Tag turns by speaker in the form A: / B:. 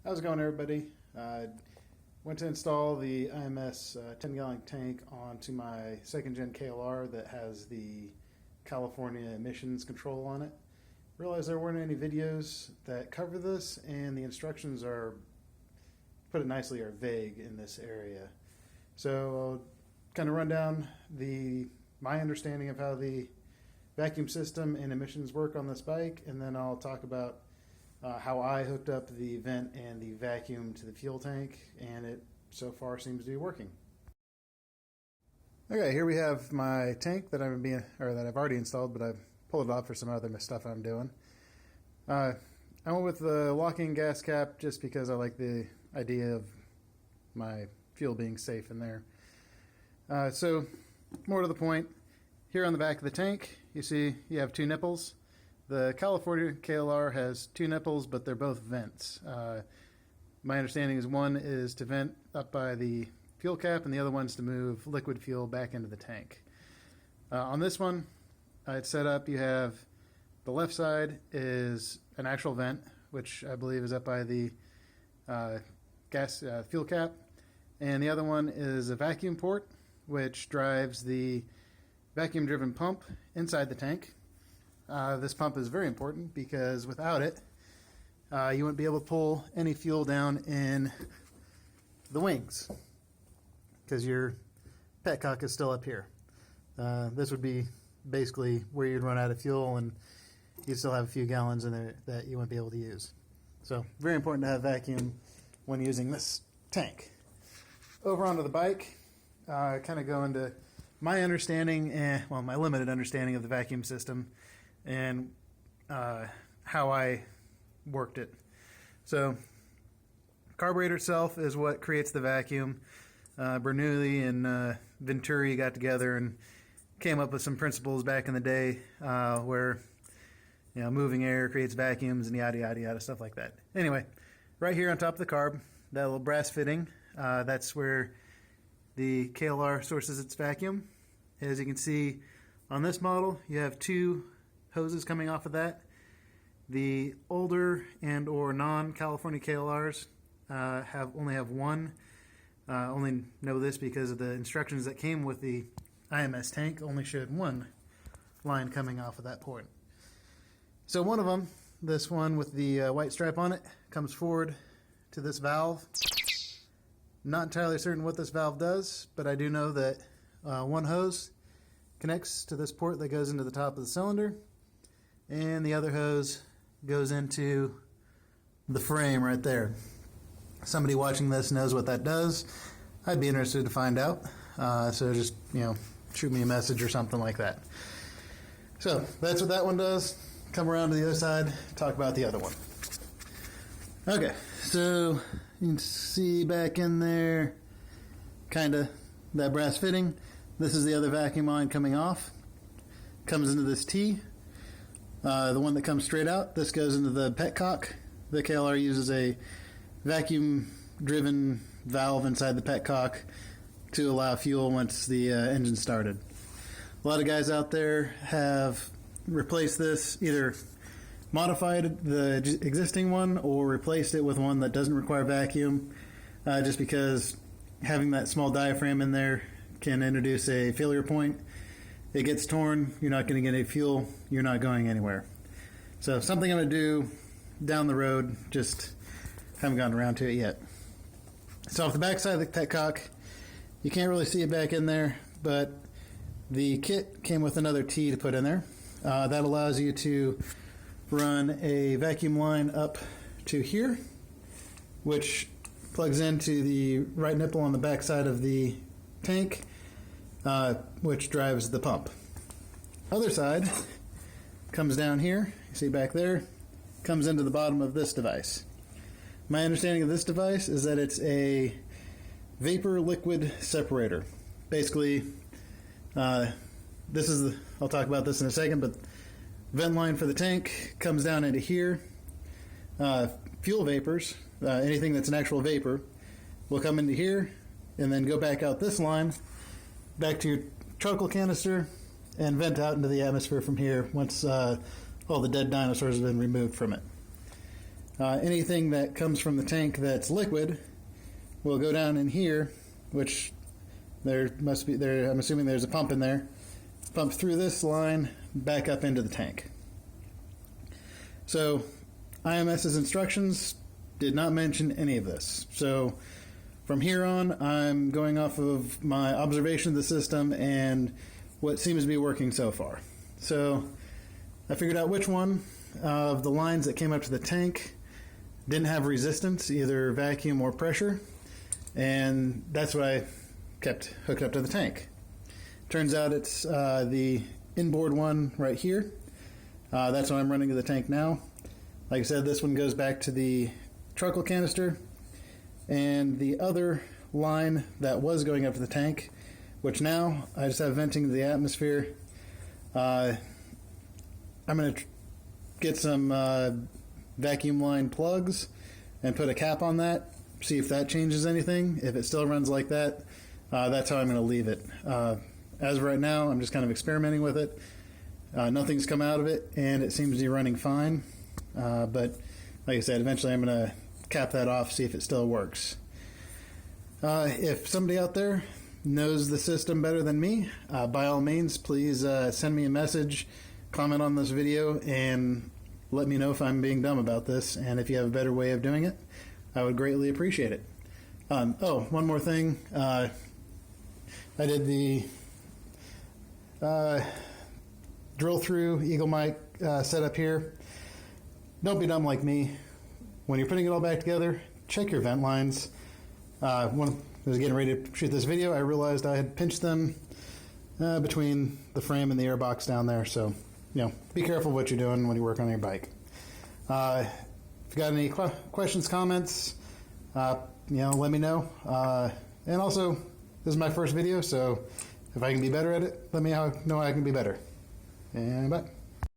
A: How's it going, everybody? Went to install the IMS 10-gallon tank onto my second-gen KLR that has the California emissions control on it. Realized there weren't any videos that cover this, and the instructions are, put it nicely, are vague in this area. So I'll kind of run down my understanding of how the vacuum system and emissions work on this bike, and then I'll talk about how I hooked up the vent and the vacuum to the fuel tank, and it so far seems to be working. Okay, here we have my tank that I've already installed, but I've pulled it off for some other stuff I'm doing. I went with the lock-in gas cap just because I like the idea of my fuel being safe in there. So more to the point, here on the back of the tank, you see you have two nipples. The California KLR has two nipples, but they're both vents. My understanding is one is to vent up by the fuel cap, and the other one's to move liquid fuel back into the tank. On this one, it's set up, you have the left side is an actual vent, which I believe is up by the fuel cap, and the other one is a vacuum port, which drives the vacuum-driven pump inside the tank. This pump is very important because without it, you wouldn't be able to pull any fuel down in the wings because your petcock is still up here. This would be basically where you'd run out of fuel and you'd still have a few gallons in there that you wouldn't be able to use. So very important to have vacuum when using this tank. Over onto the bike, kind of go into my understanding, my limited understanding of the vacuum system and how I worked it. So carburetor itself is what creates the vacuum. Bernoulli and Venturi got together and came up with some principles back in the day where moving air creates vacuums and yada yada yada, stuff like that. Anyway, right here on top of the carb, that little brass fitting, that's where the KLR sources its vacuum. As you can see on this model, you have two hoses coming off of that. The older and or non-California KLRs only have one. Only know this because of the instructions that came with the IMS tank only showed one line coming off of that port. So one of them, this one with the white stripe on it, comes forward to this valve. Not entirely certain what this valve does, but I do know that one hose connects to this port that goes into the top of the cylinder, and the other hose goes into the frame right there. Somebody watching this knows what that does. I'd be interested to find out. So just, shoot me a message or something like that. So that's what that one does. Come around to the other side, talk about the other one. Okay, so you can see back in there, kind of that brass fitting. This is the other vacuum line coming off. Comes into this T. The one that comes straight out, this goes into the petcock. The KLR uses a vacuum-driven valve inside the petcock to allow fuel once the engine started. A lot of guys out there have replaced this, either modified the existing one or replaced it with one that doesn't require vacuum, just because having that small diaphragm in there can introduce a failure point. It gets torn, you're not going to get any fuel, you're not going anywhere. So something I'm going to do down the road, just haven't gotten around to it yet. So off the back side of the petcock, you can't really see it back in there, but the kit came with another T to put in there. That allows you to run a vacuum line up to here, which plugs into the right nipple on the back side of the tank, which drives the pump. Other side comes down here, you see back there, comes into the bottom of this device. My understanding of this device is that it's a vapor liquid separator. Basically, I'll talk about this in a second, but vent line for the tank comes down into here. Fuel vapors, anything that's an actual vapor, will come into here and then go back out this line, back to your charcoal canister, and vent out into the atmosphere from here once all the dead dinosaurs have been removed from it. Anything that comes from the tank that's liquid will go down in here, which there must be there. I'm assuming there's a pump in there. Pump through this line back up into the tank. So IMS's instructions did not mention any of this. So from here on, I'm going off of my observation of the system and what seems to be working so far. So I figured out which one of the lines that came up to the tank didn't have resistance, either vacuum or pressure, and that's what I kept hooked up to the tank. Turns out it's the inboard one right here. That's what I'm running to the tank now. Like I said, this one goes back to the charcoal canister, and the other line that was going up to the tank, which now I just have venting to the atmosphere. I'm going to get some vacuum line plugs and put a cap on that, see if that changes anything. If it still runs like that, that's how I'm going to leave it. As of right now, I'm just kind of experimenting with it. Nothing's come out of it, and it seems to be running fine. But like I said, eventually I'm going to cap that off, see if it still works. If somebody out there knows the system better than me, by all means, please send me a message, comment on this video, and let me know if I'm being dumb about this, and if you have a better way of doing it, I would greatly appreciate it. One more thing. I did the drill through Eagle mic setup here. Don't be dumb like me. When you're putting it all back together, check your vent lines. When I was getting ready to shoot this video, I realized I had pinched them between the frame and the air box down there. So, be careful what you're doing when you work on your bike. If you got any questions, comments, let me know. And also, this is my first video, so if I can be better at it, let me know I can be better. And bye.